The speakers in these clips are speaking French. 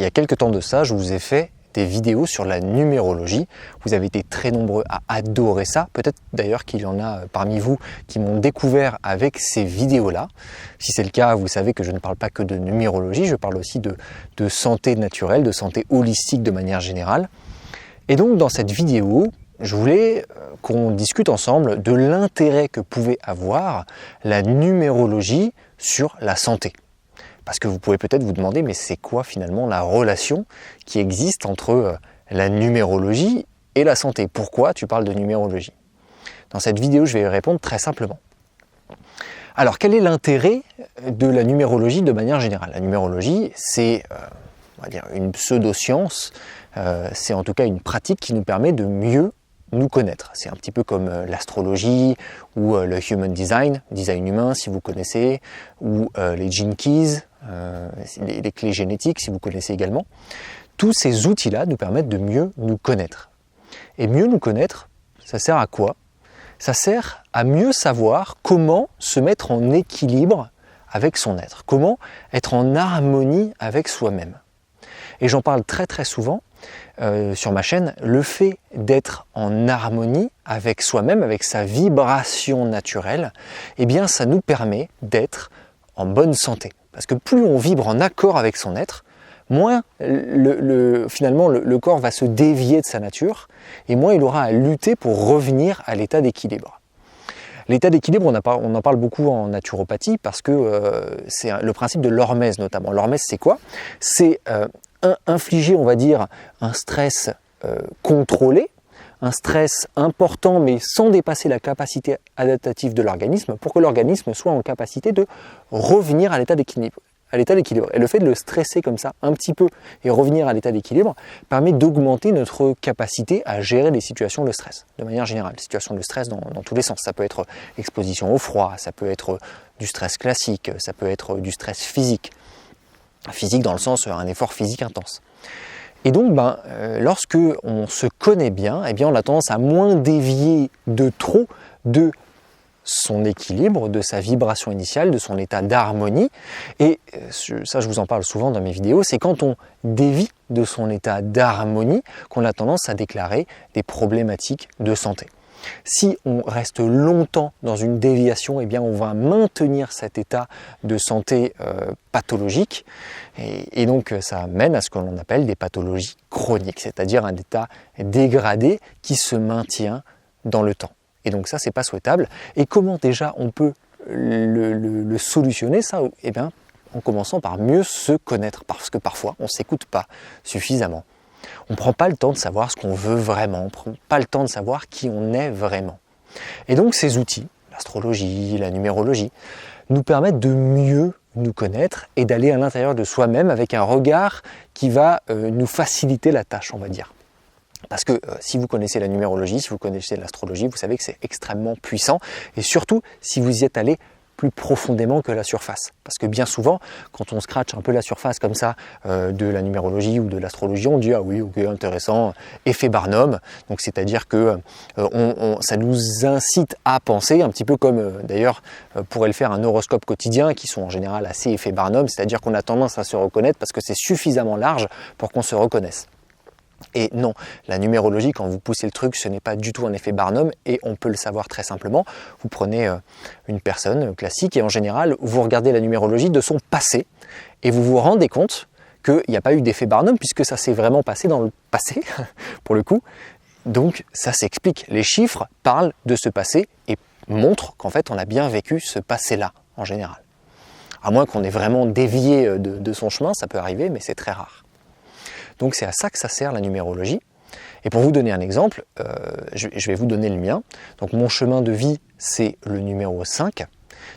il y a quelques temps de ça, je vous ai fait des vidéos sur la numérologie. Vous avez été très nombreux à adorer ça. Peut-être d'ailleurs qu'il y en a parmi vous qui m'ont découvert avec ces vidéos-là. Si c'est le cas, vous savez que je ne parle pas que de numérologie, je parle aussi de santé naturelle, de santé holistique de manière générale. Et donc dans cette vidéo, je voulais qu'on discute ensemble de l'intérêt que pouvait avoir la numérologie sur la santé. Parce que vous pouvez peut-être vous demander, mais c'est quoi finalement la relation qui existe entre la numérologie et la santé? Pourquoi tu parles de numérologie? Dans cette vidéo, je vais y répondre très simplement. Alors, quel est l'intérêt de la numérologie de manière générale? La numérologie, c'est on va dire une pseudo-science, c'est en tout cas une pratique qui nous permet de mieux nous connaître. C'est un petit peu comme l'astrologie ou le human design, design humain si vous connaissez, ou les gene keys, les clés génétiques si vous connaissez également. Tous ces outils-là nous permettent de mieux nous connaître. Et mieux nous connaître, ça sert à quoi? Ça sert à mieux savoir comment se mettre en équilibre avec son être, comment être en harmonie avec soi-même. Et j'en parle très très souvent sur ma chaîne, le fait d'être en harmonie avec soi-même, avec sa vibration naturelle, eh bien ça nous permet d'être en bonne santé. Parce que plus on vibre en accord avec son être, moins finalement le corps va se dévier de sa nature et moins il aura à lutter pour revenir à l'état d'équilibre. L'état d'équilibre, on en parle beaucoup en naturopathie parce que c'est le principe de l'hormèse notamment. L'hormèse, c'est quoi? C'est infliger, on va dire, un stress contrôlé, un stress important mais sans dépasser la capacité adaptative de l'organisme pour que l'organisme soit en capacité de revenir à l'état d'équilibre. Et le fait de le stresser comme ça un petit peu et revenir à l'état d'équilibre permet d'augmenter notre capacité à gérer les situations de stress, de manière générale. Situations de stress dans tous les sens. Ça peut être exposition au froid, ça peut être du stress classique, ça peut être du stress physique. Physique dans le sens un effort physique intense. Et donc, lorsque on se connaît bien, eh bien, on a tendance à moins dévier de trop de son équilibre, de sa vibration initiale, de son état d'harmonie. Et ça, je vous en parle souvent dans mes vidéos, c'est quand on dévie de son état d'harmonie qu'on a tendance à déclarer des problématiques de santé. Si on reste longtemps dans une déviation, eh bien on va maintenir cet état de santé pathologique et donc ça mène à ce que l'on appelle des pathologies chroniques, c'est-à-dire un état dégradé qui se maintient dans le temps. Et donc ça, c'est pas souhaitable. Et comment déjà on peut le solutionner ça? Eh bien, en commençant par mieux se connaître, parce que parfois on ne s'écoute pas suffisamment. On ne prend pas le temps de savoir ce qu'on veut vraiment, on ne prend pas le temps de savoir qui on est vraiment. Et donc ces outils, l'astrologie, la numérologie, nous permettent de mieux nous connaître et d'aller à l'intérieur de soi-même avec un regard qui va nous faciliter la tâche, on va dire. Parce que si vous connaissez la numérologie, si vous connaissez l'astrologie, vous savez que c'est extrêmement puissant et surtout si vous y êtes allé plus profondément que la surface. Parce que bien souvent, quand on scratche un peu la surface comme ça de la numérologie ou de l'astrologie, on dit « Ah oui, ok, intéressant, effet Barnum ». Donc c'est-à-dire que ça nous incite à penser, un petit peu comme d'ailleurs pourrait le faire un horoscope quotidien, qui sont en général assez effet Barnum, c'est-à-dire qu'on a tendance à se reconnaître parce que c'est suffisamment large pour qu'on se reconnaisse. Et non, la numérologie, quand vous poussez le truc, ce n'est pas du tout un effet Barnum et on peut le savoir très simplement. Vous prenez une personne classique et en général, vous regardez la numérologie de son passé et vous vous rendez compte qu'il n'y a pas eu d'effet Barnum puisque ça s'est vraiment passé dans le passé, pour le coup. Donc ça s'explique. Les chiffres parlent de ce passé et montrent qu'en fait on a bien vécu ce passé-là en général. À moins qu'on ait vraiment dévié de son chemin, ça peut arriver, mais c'est très rare. Donc c'est à ça que ça sert la numérologie. Et pour vous donner un exemple, je vais vous donner le mien. Donc mon chemin de vie, c'est le numéro 5.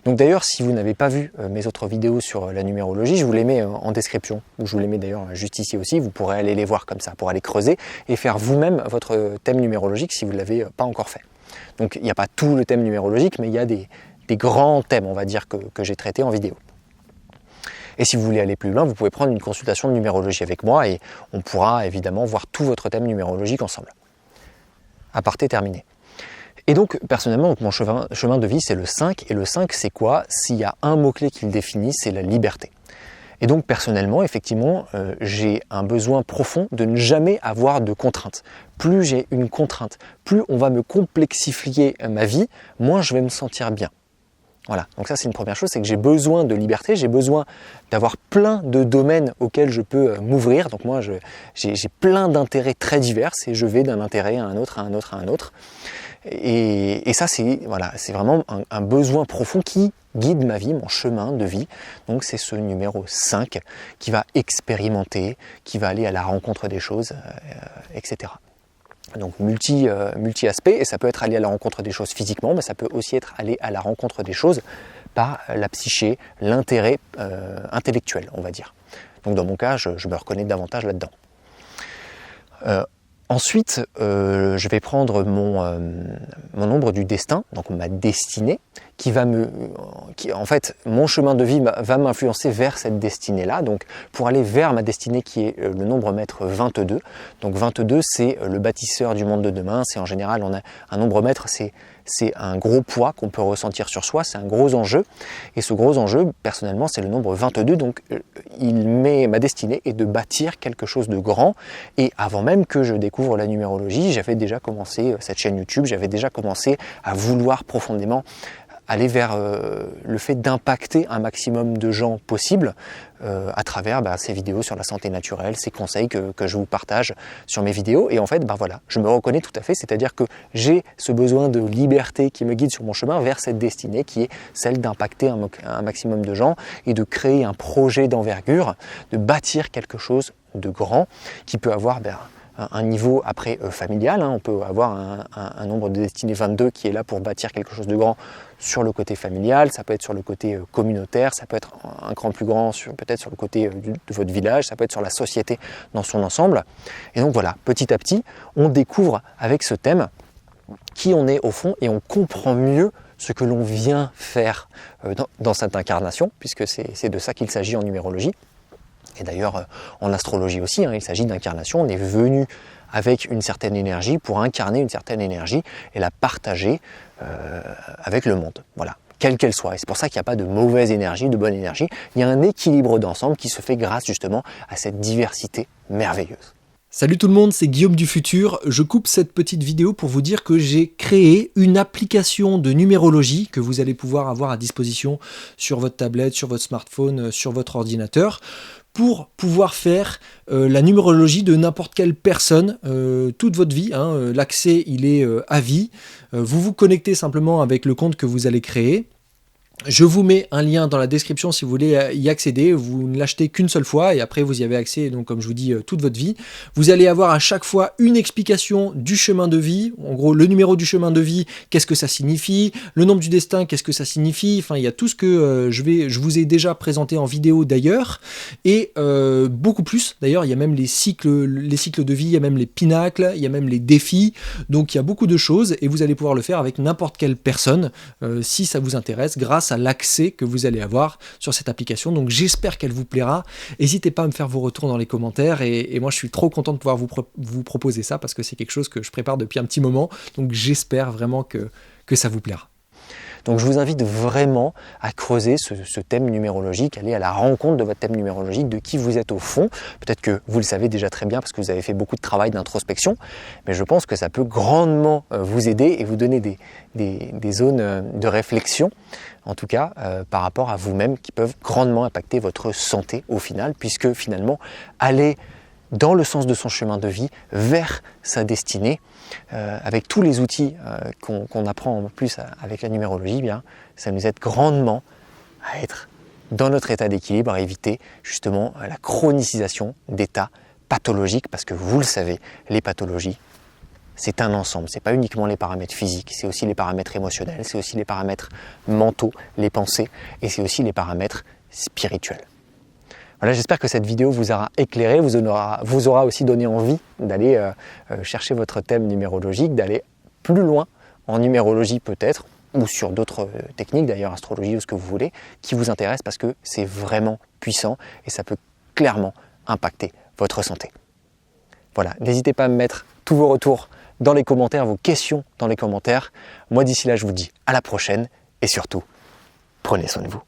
Donc d'ailleurs, si vous n'avez pas vu mes autres vidéos sur la numérologie, je vous les mets en description. Ou je vous les mets d'ailleurs juste ici aussi, vous pourrez aller les voir comme ça, pour aller creuser et faire vous-même votre thème numérologique si vous ne l'avez pas encore fait. Donc il n'y a pas tout le thème numérologique, mais il y a des grands thèmes, on va dire, que j'ai traités en vidéo. Et si vous voulez aller plus loin, vous pouvez prendre une consultation de numérologie avec moi et on pourra évidemment voir tout votre thème numérologique ensemble. Aparté terminé. Et donc, personnellement, mon chemin de vie, c'est le 5. Et le 5, c'est quoi? S'il y a un mot-clé qui le définit, c'est la liberté. Et donc personnellement, effectivement, j'ai un besoin profond de ne jamais avoir de contraintes. Plus j'ai une contrainte, plus on va me complexifier ma vie, moins je vais me sentir bien. Voilà, donc ça c'est une première chose, c'est que j'ai besoin de liberté, j'ai besoin d'avoir plein de domaines auxquels je peux m'ouvrir. Donc moi j'ai plein d'intérêts très divers et je vais d'un intérêt à un autre, à un autre, à un autre. Et ça c'est vraiment un besoin profond qui guide ma vie, mon chemin de vie. Donc c'est ce numéro 5 qui va expérimenter, qui va aller à la rencontre des choses, etc. Donc multi-aspects, et ça peut être aller à la rencontre des choses physiquement, mais ça peut aussi être aller à la rencontre des choses par la psyché, l'intérêt intellectuel, on va dire. Donc dans mon cas, je me reconnais davantage là-dedans. Ensuite, je vais prendre mon ombre du destin, donc ma destinée, en fait, mon chemin de vie va m'influencer vers cette destinée-là. Donc, pour aller vers ma destinée qui est le nombre maître 22. Donc, 22, c'est le bâtisseur du monde de demain. C'est en général, on a un nombre maître, c'est un gros poids qu'on peut ressentir sur soi, c'est un gros enjeu. Et ce gros enjeu, personnellement, c'est le nombre 22. Donc, ma destinée est de bâtir quelque chose de grand. Et avant même que je découvre la numérologie, j'avais déjà commencé cette chaîne YouTube, j'avais déjà commencé à vouloir profondément aller vers le fait d'impacter un maximum de gens possible à travers ces vidéos sur la santé naturelle, ces conseils que je vous partage sur mes vidéos. Et en fait, voilà, je me reconnais tout à fait, c'est-à-dire que j'ai ce besoin de liberté qui me guide sur mon chemin vers cette destinée qui est celle d'impacter un maximum de gens et de créer un projet d'envergure, de bâtir quelque chose de grand qui peut avoir un niveau après familial, on peut avoir un nombre de destinées 22 qui est là pour bâtir quelque chose de grand sur le côté familial, ça peut être sur le côté communautaire, ça peut être un cran plus grand peut-être sur le côté de votre village, ça peut être sur la société dans son ensemble. Et donc voilà, petit à petit, on découvre avec ce thème qui on est au fond et on comprend mieux ce que l'on vient faire dans cette incarnation, puisque c'est de ça qu'il s'agit en numérologie. Et d'ailleurs, en astrologie aussi, il s'agit d'incarnation. On est venu avec une certaine énergie pour incarner une certaine énergie et la partager avec le monde. Voilà, quelle qu'elle soit. Et c'est pour ça qu'il n'y a pas de mauvaise énergie, de bonne énergie. Il y a un équilibre d'ensemble qui se fait grâce justement à cette diversité merveilleuse. Salut tout le monde, c'est Guillaume du futur. Je coupe cette petite vidéo pour vous dire que j'ai créé une application de numérologie que vous allez pouvoir avoir à disposition sur votre tablette, sur votre smartphone, sur votre ordinateur, pour pouvoir faire la numérologie de n'importe quelle personne toute votre vie. L'accès, il est à vie. Vous vous connectez simplement avec le compte que vous allez créer. Je vous mets un lien dans la description si vous voulez y accéder. Vous ne l'achetez qu'une seule fois et après vous y avez accès, donc comme je vous dis, toute votre vie. Vous allez avoir à chaque fois une explication du chemin de vie. En gros, le numéro du chemin de vie, qu'est-ce que ça signifie? Le nombre du destin, qu'est-ce que ça signifie? Enfin, il y a tout ce que je vous ai déjà présenté en vidéo d'ailleurs. Et beaucoup plus. D'ailleurs, il y a même les cycles de vie, il y a même les pinacles, il y a même les défis. Donc, il y a beaucoup de choses et vous allez pouvoir le faire avec n'importe quelle personne si ça vous intéresse, grâce à l'accès que vous allez avoir sur cette application. Donc j'espère qu'elle vous plaira. N'hésitez pas à me faire vos retours dans les commentaires et moi je suis trop content de pouvoir vous proposer ça parce que c'est quelque chose que je prépare depuis un petit moment. Donc j'espère vraiment que ça vous plaira. Donc je vous invite vraiment à creuser ce thème numérologique, aller à la rencontre de votre thème numérologique, de qui vous êtes au fond. Peut-être que vous le savez déjà très bien parce que vous avez fait beaucoup de travail d'introspection, mais je pense que ça peut grandement vous aider et vous donner des zones de réflexion, en tout cas par rapport à vous-même, qui peuvent grandement impacter votre santé au final, puisque finalement, aller dans le sens de son chemin de vie, vers sa destinée, avec tous les outils qu'on apprend en plus avec la numérologie, ça nous aide grandement à être dans notre état d'équilibre, à éviter justement la chronicisation d'états pathologiques, parce que vous le savez, les pathologies, c'est un ensemble, c'est pas uniquement les paramètres physiques, c'est aussi les paramètres émotionnels, c'est aussi les paramètres mentaux, les pensées, et c'est aussi les paramètres spirituels. Voilà, j'espère que cette vidéo vous aura éclairé, vous aura aussi donné envie d'aller chercher votre thème numérologique, d'aller plus loin en numérologie peut-être, ou sur d'autres techniques d'ailleurs, astrologie ou ce que vous voulez, qui vous intéressent parce que c'est vraiment puissant et ça peut clairement impacter votre santé. Voilà, n'hésitez pas à me mettre tous vos retours dans les commentaires, vos questions dans les commentaires. Moi d'ici là, je vous dis à la prochaine et surtout, prenez soin de vous.